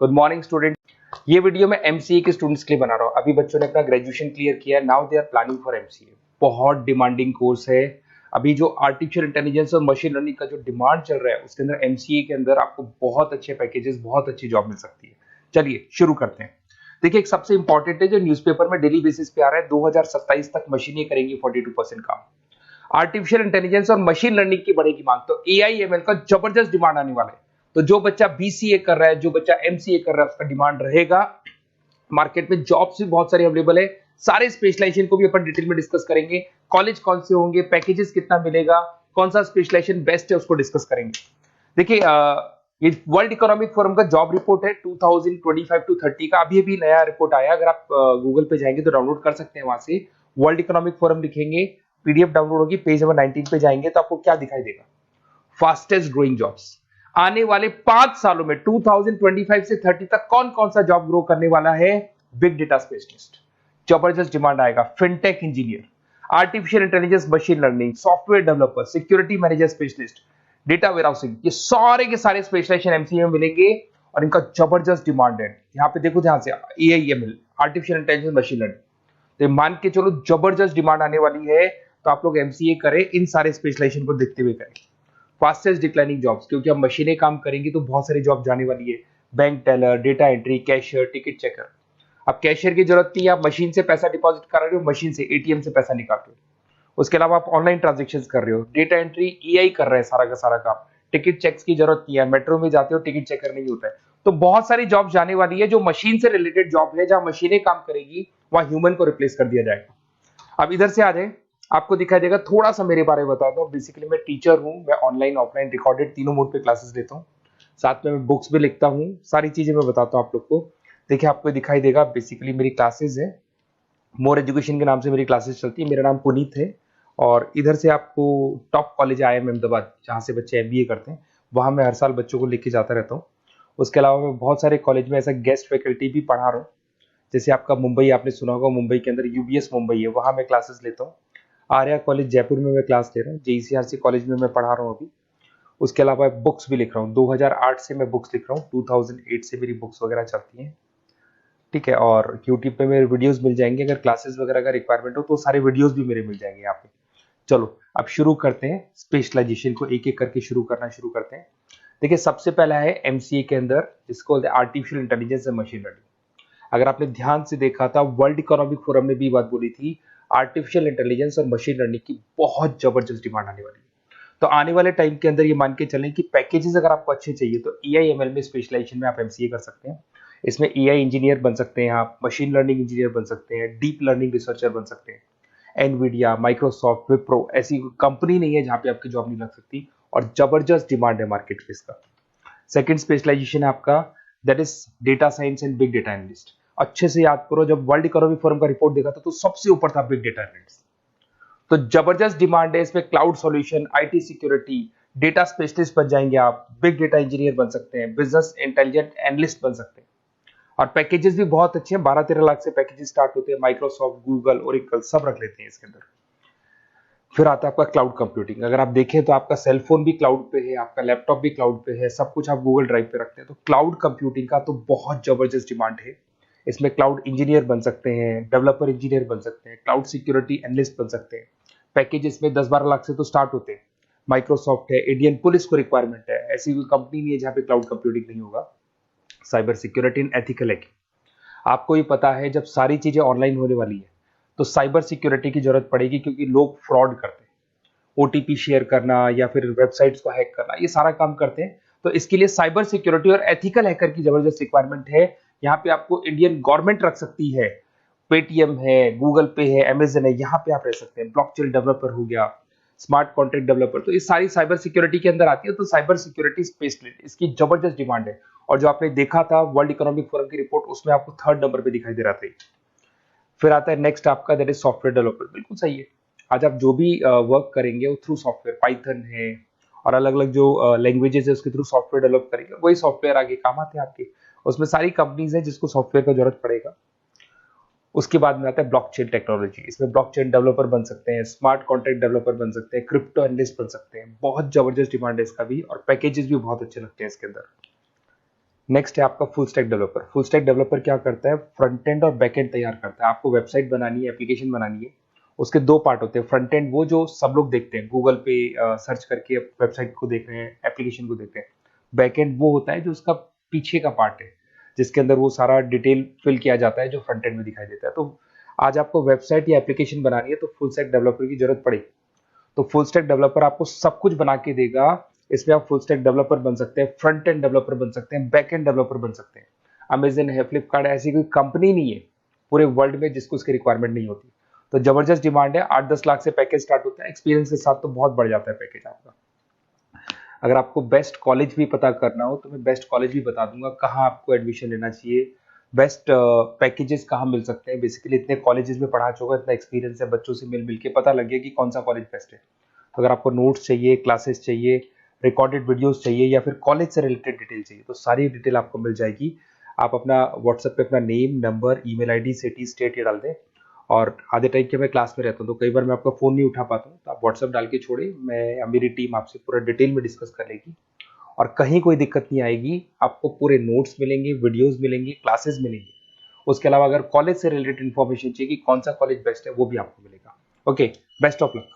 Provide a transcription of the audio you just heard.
Good morning student. ये video मैं MCA के स्टूडेंट्स के लिए बना रहा हूँ। अभी बच्चों ने अपना ग्रेजुएशन क्लियर किया है, now they are planning for MCA. बहुत डिमांडिंग कोर्स है। अभी जो आर्टिफिशियल इंटेलिजेंस और मशीन लर्निंग का जो डिमांड चल रहा है उसके अंदर एमसीए के अंदर आपको बहुत अच्छे पैकेजेस, बहुत अच्छी जॉब मिल सकती है। चलिए शुरू करते हैं। देखिए, एक सबसे इंपॉर्टेंट है जो न्यूज़पेपर में डेली बेसिस पे आ रहा है, 2027 तक मशीनें करेंगी 42% काम। आर्टिफिशियल इंटेलिजेंस और मशीन लर्निंग की बढ़ेगी मांग, तो एआई एमएल का जबरदस्त डिमांड आने वाला है। तो जो बच्चा बीसीए कर रहा है, जो बच्चा एमसीए कर रहा है, उसका डिमांड रहेगा। मार्केट में जॉब्स भी बहुत सारी अवेलेबल है। सारे स्पेशलाइजेशन को भी अपन डिटेल में डिस्कस करेंगे। कॉलेज कौन से होंगे, पैकेजेस कितना मिलेगा, कौन सा स्पेशलाइजेशन बेस्ट है, उसको डिस्कस करेंगे। देखिए, ये वर्ल्ड इकोनॉमिक फोरम का जॉब रिपोर्ट है 2025 टू 30 का। अभी अभी नया रिपोर्ट आया, अगर आप गूगल पे जाएंगे तो डाउनलोड कर सकते हैं। वहां से वर्ल्ड इकोनॉमिक फोरम लिखेंगे, पीडीएफ डाउनलोड होगी, पेज नंबर 19 पे जाएंगे तो आपको क्या दिखाई देगा, फास्टेस्ट ग्रोइंग जॉब्स। आने वाले 5 सालों में 2025 से 30 तक कौन कौन सा जॉब ग्रो करने वाला है। बिग डेटा स्पेशलिस्ट, जबरदस्त डिमांड आएगा। Fintech engineer, artificial intelligence, machine learning, software developer, security manager specialist, data warehousing, ये सारे के सारे स्पेशलाइजेशन एमसीए में मिलेंगे और इनका जबरदस्त डिमांड है। यहाँ पे देखो ध्यान से, AIML, artificial intelligence, machine learning, तो मान के चलो जबरदस्त डिमांड आने वाली है। तो आप लोग एमसीए करें, इन सारे स्पेशलाइजेशन को देखते हुए करें। फास्टेस्ट डिक्लाइनिंग जॉब्स, क्योंकि अब मशीनें काम करेंगी तो बहुत सारी जॉब जाने वाली है। Bank teller, data entry, cashier, ticket checker. अब कैशियर की जरूरत नहीं है, आप मशीन से पैसा डिपॉजिट कर रहे हो, मशीन से एटीएम से पैसा निकाल रहे हो। उसके अलावा आप ऑनलाइन ट्रांजेक्शन कर रहे हो। डेटा एंट्री ईआई कर रहे हैं सारा का सारा काम। टिकट चेक्स की जरूरत नहीं है, मेट्रो में जाते हो टिकट चेकर नहीं होता है। तो बहुत सारी जॉब जाने वाली है जो मशीन से रिलेटेड जॉब है, जहां मशीनें काम करेगी वहां ह्यूमन को रिप्लेस कर दिया जाएगा। अब इधर से आ जाए, आपको दिखाई देगा। थोड़ा सा मेरे बारे में बता दो। बेसिकली मैं टीचर हूँ, मैं ऑनलाइन ऑफलाइन रिकॉर्डेड तीनों मोड पे क्लासेस लेता हूँ। साथ में मैं बुक्स भी लिखता हूँ, सारी चीजें मैं बताता हूँ आप लोग को। देखिए, आपको दिखाई देगा बेसिकली मेरी क्लासेस है, मोर एजुकेशन के नाम से मेरी क्लासेस चलती है। मेरा नाम पुनीत है। और इधर से आपको टॉप कॉलेज आईआईएम अहमदाबाद, जहाँ से बच्चे एमबीए करते हैं, वहाँ मैं हर साल बच्चों को लेके जाता रहता हूँ। उसके अलावा मैं बहुत सारे कॉलेज में ऐसा गेस्ट फैकल्टी भी पढ़ा रहा हूँ। जैसे आपका मुंबई, आपने सुना होगा, मुंबई के अंदर यूबीएस मुंबई है, वहाँ मैं क्लासेस लेता हूँ। आर्या कॉलेज जयपुर में मैं क्लास ले रहा हूँ। जेईसीआरसी कॉलेज में मैं पढ़ा रहा हूँ अभी। उसके अलावा बुक्स भी लिख रहा हूँ। 2008 से मैं बुक्स लिख रहा हूँ, 2008 से मेरी बुक्स वगैरह चलती हैं। ठीक है, और यूट्यूब पे मेरे वीडियोस मिल जाएंगे। अगर क्लासेस वगैरह का रिक्वायरमेंट हो तो सारे वीडियोस भी मेरे मिल जाएंगे यहाँ पे। चलो अब शुरू करते हैं, स्पेशलाइजेशन को एक एक करके शुरू करते हैं। देखिए, सबसे पहला है एमसीए के अंदर जिसको बोलते हैं artificial intelligence and machine learning. अगर आपने ध्यान से देखा था, वर्ल्ड इकोनॉमिक फोरम ने भी बात बोली थी, आर्टिफिशियल इंटेलिजेंस और मशीन लर्निंग की बहुत जबरदस्त डिमांड आने वाली है। तो आने वाले टाइम के अंदर ये मान के चलें कि पैकेजेस अगर आपको अच्छे चाहिए तो एआईएमएल में स्पेशलाइजेशन में आप एमसीए कर सकते हैं। इसमें एआई इंजीनियर बन सकते हैं, आप मशीन लर्निंग इंजीनियर बन सकते हैं, डीप लर्निंग रिसर्चर बन सकते हैं। एनवीडिया, माइक्रोसॉफ्ट, विप्रो, ऐसी कंपनी नहीं है जहां पे आपकी जॉब नहीं लग सकती, और जबरदस्त डिमांड है मार्केट में इसका। सेकंड स्पेशलाइजेशन है आपका, that is data science and big data analyst. अच्छे से याद करो, जब वर्ल्ड इकोनॉमिक फोरम का रिपोर्ट देखा था तो सबसे ऊपर था बिग डेटा एनालिस्ट। तो जबरदस्त डिमांड है इसमें। Cloud solution, IT security, data specialist बन जाएंगे आप, बिग डेटा इंजीनियर बन सकते हैं, बिजनेस इंटेलिजेंट एनालिस्ट बन सकते हैं। और पैकेजेस भी बहुत अच्छे हैं, 12-13 लाख से पैकेजेस स्टार्ट होते हैं। माइक्रोसॉफ्ट, गूगल, ओरेकल सब रख लेते हैं इसके अंदर। फिर आता है आपका क्लाउड कंप्यूटिंग। अगर आप देखें तो आपका सेल फोन भी क्लाउड पे है, आपका लैपटॉप भी क्लाउड पे है, सब कुछ आप गूगल ड्राइव पे रखते हैं। तो क्लाउड कंप्यूटिंग का तो बहुत जबरदस्त डिमांड है। इसमें क्लाउड इंजीनियर बन सकते हैं, डेवलपर इंजीनियर बन सकते हैं, क्लाउड सिक्योरिटी एनालिस्ट बन सकते हैं। पैकेज इसमें 10-12 लाख से तो स्टार्ट होते हैं। माइक्रोसॉफ्ट है, इंडियन पुलिस को रिक्वायरमेंट है, ऐसी कोई कंपनी नहीं है जहां पे क्लाउड कंप्यूटिंग नहीं होगा। साइबर सिक्योरिटी एंड एथिकल है। आपको ही पता है, जब सारी चीजें ऑनलाइन होने वाली है तो साइबर सिक्योरिटी की जरूरत पड़ेगी, क्योंकि लोग फ्रॉड करते हैं। ओटीपी शेयर करना या फिर वेबसाइट्स को हैक करना, ये सारा काम करते हैं। तो इसके लिए साइबर सिक्योरिटी और एथिकल हैकर की जबरदस्त रिक्वायरमेंट है। यहाँ पे आपको इंडियन गवर्नमेंट रख सकती है, पेटीएम है, गूगल पे है, अमेजन है, यहाँ पे आप रह सकते हैं। ब्लॉकचेन डेवलपर हो गया, स्मार्ट कॉन्ट्रैक्ट डेवलपर, तो ये सारी साइबर सिक्योरिटी के अंदर आती है। तो साइबर सिक्योरिटी स्पेशलिस्ट, इसकी जबरदस्त डिमांड है। और जो आपने देखा था वर्ल्ड इकोनॉमिक फोरम की रिपोर्ट, उसमें आपको 3rd नंबर पे दिखाई दे रहा था। फिर आता है नेक्स्ट आपका, दैट इज सॉफ्टवेयर डेवलपर। बिल्कुल सही है। आज आप जो भी वर्क करेंगे वो थ्रू सॉफ्टवेयर, पाइथन है और अलग अलग जो लैंग्वेजेस है उसके थ्रू सॉफ्टवेयर डेवलप करेंगे, वही सॉफ्टवेयर आगे काम आते हैं आपके। उसमें सारी कंपनीज है जिसको सॉफ्टवेयर का जरूरत पड़ेगा। उसके बाद में आता है ब्लॉकचेन टेक्नोलॉजी। इसमें ब्लॉकचेन डेवलपर बन सकते हैं, स्मार्ट कॉन्ट्रैक्ट डेवलपर बन सकते हैं, क्रिप्टो एनालिस्ट बन सकते हैं। बहुत जबरदस्त डिमांड है इसका भी, और पैकेजेस भी बहुत अच्छे लगते हैं इसके अंदर। नेक्स्ट है आपका full stack developer. Full stack developer क्या करता है, फ्रंट एंड और बैक एंड तैयार करता है। आपको वेबसाइट बनानी है, एप्लीकेशन बनानी है, उसके दो पार्ट होते हैं। फ्रंट एंड वो जो सब लोग देखते हैं, गूगल पे सर्च करके वेबसाइट को देख रहे हैं, एप्लीकेशन को देख रहे हैं। बैक एंड वो होता है जो उसका पीछे का पार्ट है, जिसके अंदर वो सारा डिटेल फिल किया जाता है जो फ्रंट एंड में दिखाई देता है। तो आज आपको वेबसाइट या एप्लीकेशन बनानी है तो फुल स्टैक डेवलपर की जरूरत पड़ेगी। तो फुल स्टैक डेवलपर आपको सब कुछ बना के देगा। इसमें आप फुल स्टैक डेवलपर बन सकते हैं, फ्रंट एंड डेवलपर बन सकते हैं, बैक एंड डेवलपर बन सकते हैं। अमेजन है, फ्लिपकार्ट है, ऐसी कोई कंपनी नहीं है पूरे वर्ल्ड में जिसको उसकी रिक्वायरमेंट नहीं होती। तो जबरदस्त डिमांड है, 8-10 लाख से पैकेज स्टार्ट होता है। एक्सपीरियंस के साथ तो बहुत बढ़ जाता है पैकेज आपका। अगर आपको बेस्ट कॉलेज भी पता करना हो तो मैं बेस्ट कॉलेज भी बता दूंगा, कहाँ आपको एडमिशन लेना चाहिए, बेस्ट पैकेजेस कहाँ मिल सकते हैं। बेसिकली इतने कॉलेजेस में पढ़ा चुका, इतना एक्सपीरियंस है, बच्चों से मिल मिल के पता लग गया कि कौन सा कॉलेज बेस्ट है। तो अगर आपको नोट्स चाहिए, क्लासेस चाहिए, रिकॉर्डेड वीडियोस चाहिए, या फिर कॉलेज से रिलेटेड डिटेल चाहिए, तो सारी डिटेल आपको मिल जाएगी। आप अपना व्हाट्सएप पे अपना name, number, email ID, city, state ये डाल दें। और आधे टाइम के मैं क्लास में रहता हूँ तो कई बार मैं आपका फ़ोन नहीं उठा पाता हूँ, तो आप व्हाट्सएप डाल के छोड़े, मैं मेरी टीम आपसे पूरा डिटेल में डिस्कस कर लेगी। और कहीं कोई दिक्कत नहीं आएगी। आपको पूरे नोट्स मिलेंगे, वीडियोस मिलेंगे, क्लासेस मिलेंगे। उसके अलावा अगर कॉलेज से रिलेटेड इन्फॉर्मेशन चाहिए कि कौन सा कॉलेज बेस्ट है, वो भी आपको मिलेगा। Okay, best of luck.